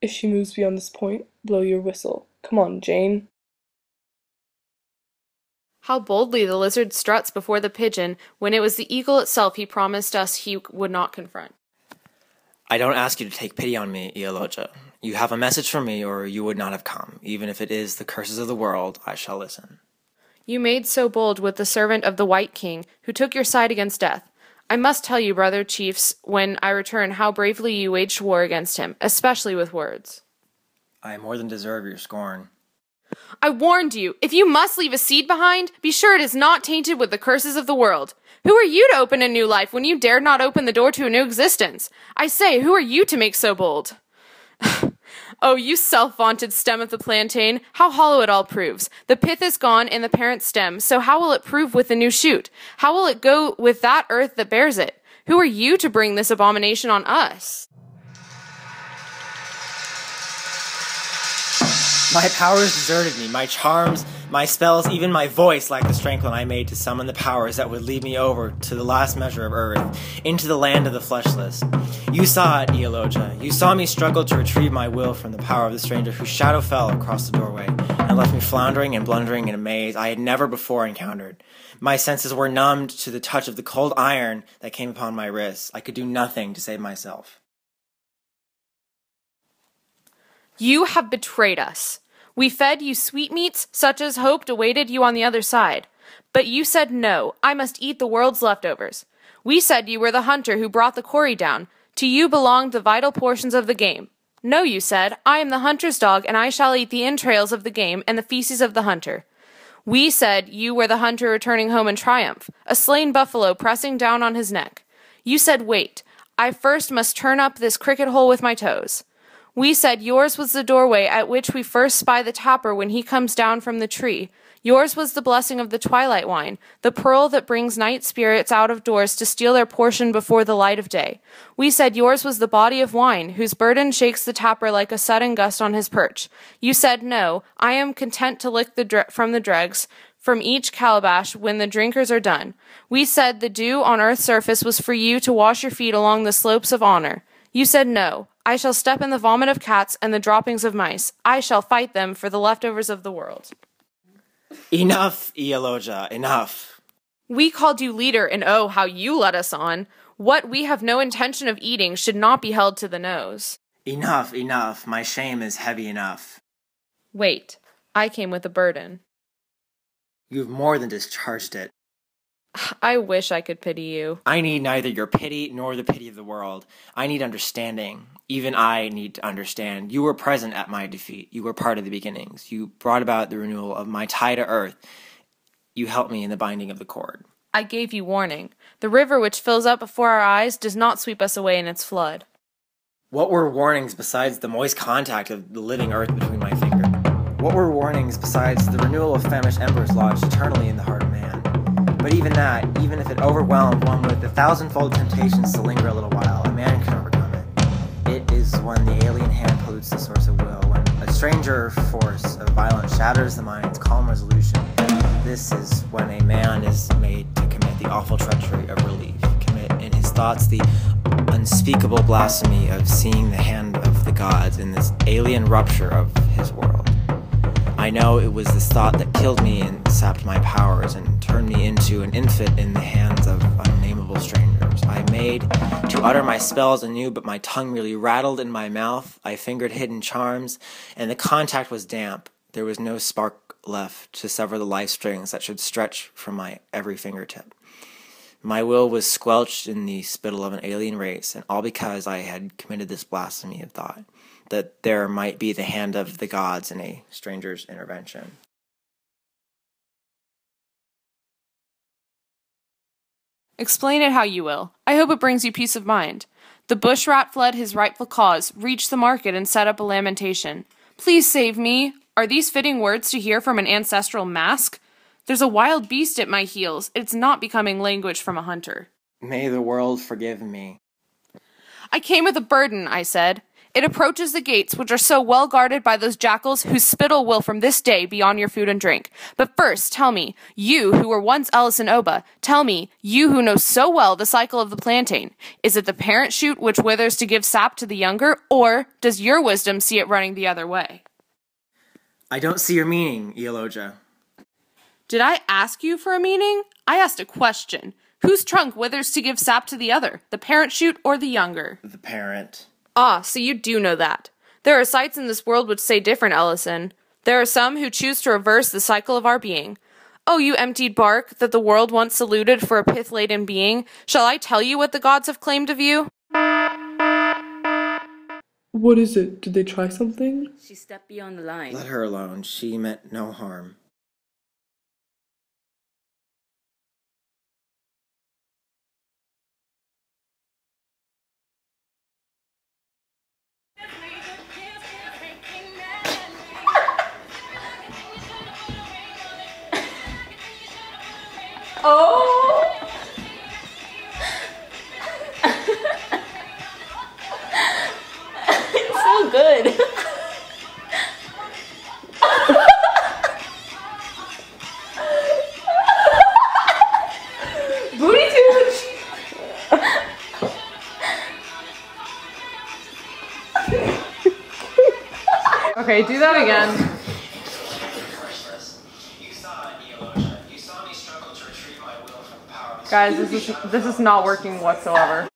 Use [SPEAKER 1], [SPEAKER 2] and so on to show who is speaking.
[SPEAKER 1] If she moves beyond this point, blow your whistle. Come on, Jane.
[SPEAKER 2] How boldly the lizard struts before the pigeon, when it was the eagle itself he promised us he would not confront.
[SPEAKER 3] I don't ask you to take pity on me, Ialoja. You have a message from me, or you would not have come. Even if it is the curses of the world, I shall listen.
[SPEAKER 2] You made so bold with the servant of the White King, who took your side against death. I must tell you, brother chiefs, when I return, how bravely you waged war against him, especially with words.
[SPEAKER 3] I more than deserve your scorn.
[SPEAKER 2] I warned you, if you must leave a seed behind, be sure it is not tainted with the curses of the world. Who are you to open a new life when you dared not open the door to a new existence? I say, who are you to make so bold? Oh, you self-vaunted stem of the plantain, how hollow it all proves. The pith is gone in the parent stem, so how will it prove with the new shoot? How will it go with that earth that bears it? Who are you to bring this abomination on us?
[SPEAKER 3] My powers deserted me, my charms, my spells, even my voice lacked the strength when I made to summon the powers that would lead me over to the last measure of earth, into the land of the fleshless. You saw it, Ialoja. You saw me struggle to retrieve my will from the power of the stranger whose shadow fell across the doorway and left me floundering and blundering in a maze I had never before encountered. My senses were numbed to the touch of the cold iron that came upon my wrists. I could do nothing to save myself.
[SPEAKER 2] You have betrayed us. We fed you sweetmeats, such as hoped awaited you on the other side. But you said no, I must eat the world's leftovers. We said you were the hunter who brought the quarry down. To you belonged the vital portions of the game. No, you said, I am the hunter's dog, and I shall eat the entrails of the game and the feces of the hunter. We said you were the hunter returning home in triumph, a slain buffalo pressing down on his neck. You said, wait, I first must turn up this cricket hole with my toes. We said yours was the doorway at which we first spy the tapper when he comes down from the tree. Yours was the blessing of the twilight wine, the pearl that brings night spirits out of doors to steal their portion before the light of day. We said yours was the body of wine, whose burden shakes the tapper like a sudden gust on his perch. You said no, I am content to lick from the dregs, from each calabash when the drinkers are done. We said the dew on earth's surface was for you to wash your feet along the slopes of honor. You said no, I shall step in the vomit of cats and the droppings of mice. I shall fight them for the leftovers of the world.
[SPEAKER 3] Enough, Ialoja, enough.
[SPEAKER 2] We called you leader, and oh, how you led us on. What we have no intention of eating should not be held to the nose.
[SPEAKER 3] Enough, enough. My shame is heavy enough.
[SPEAKER 2] Wait, I came with a burden.
[SPEAKER 3] You've more than discharged it.
[SPEAKER 2] I wish I could pity you.
[SPEAKER 3] I need neither your pity nor the pity of the world. I need understanding. Even I need to understand. You were present at my defeat. You were part of the beginnings. You brought about the renewal of my tie to earth. You helped me in the binding of the cord.
[SPEAKER 2] I gave you warning. The river which fills up before our eyes does not sweep us away in its flood.
[SPEAKER 3] What were warnings besides the moist contact of the living earth between my fingers? What were warnings besides the renewal of famished embers lodged eternally in the heart of man? But even that, even if it overwhelmed one with a thousandfold temptations to linger a little while, a man can overcome it. It is when the alien hand pollutes the source of will, when a stranger force of violence shatters the mind's calm resolution. This is when a man is made to commit the awful treachery of relief, commit in his thoughts the unspeakable blasphemy of seeing the hand of the gods in this alien rupture of his world. I know it was this thought that killed me and sapped my powers and turned me into an infant in the hands of unnameable strangers. I made to utter my spells anew, but my tongue merely rattled in my mouth. I fingered hidden charms, and the contact was damp. There was no spark left to sever the life strings that should stretch from my every fingertip. My will was squelched in the spittle of an alien race, and all because I had committed this blasphemy of thought, that there might be the hand of the gods in a stranger's intervention.
[SPEAKER 2] Explain it how you will. I hope it brings you peace of mind. The bush rat fled his rightful cause, reached the market, and set up a lamentation. Please save me. Are these fitting words to hear from an ancestral mask? There's a wild beast at my heels. It's not becoming language from a hunter.
[SPEAKER 3] May the world forgive me.
[SPEAKER 2] I came with a burden, I said. It approaches the gates, which are so well guarded by those jackals whose spittle will from this day be on your food and drink. But first, tell me, you who were once Ellis and Oba, tell me, you who know so well the cycle of the plantain, is it the parent shoot which withers to give sap to the younger, or does your wisdom see it running the other way?
[SPEAKER 3] I don't see your meaning, Eologia.
[SPEAKER 2] Did I ask you for a meaning? I asked a question. Whose trunk withers to give sap to the other, the parent shoot or the younger?
[SPEAKER 3] The parent.
[SPEAKER 2] Ah, so you do know that. There are sights in this world which say different, Ellison. There are some who choose to reverse the cycle of our being. Oh, you emptied bark that the world once saluted for a pith-laden being, shall I tell you what the gods have claimed of you?
[SPEAKER 1] What is it? Did they try something?
[SPEAKER 4] She stepped beyond the line.
[SPEAKER 3] Let her alone. She meant no harm.
[SPEAKER 4] Oh! It's so good. Booty tooch!
[SPEAKER 2] Okay, do that again. Guys, this is not working whatsoever.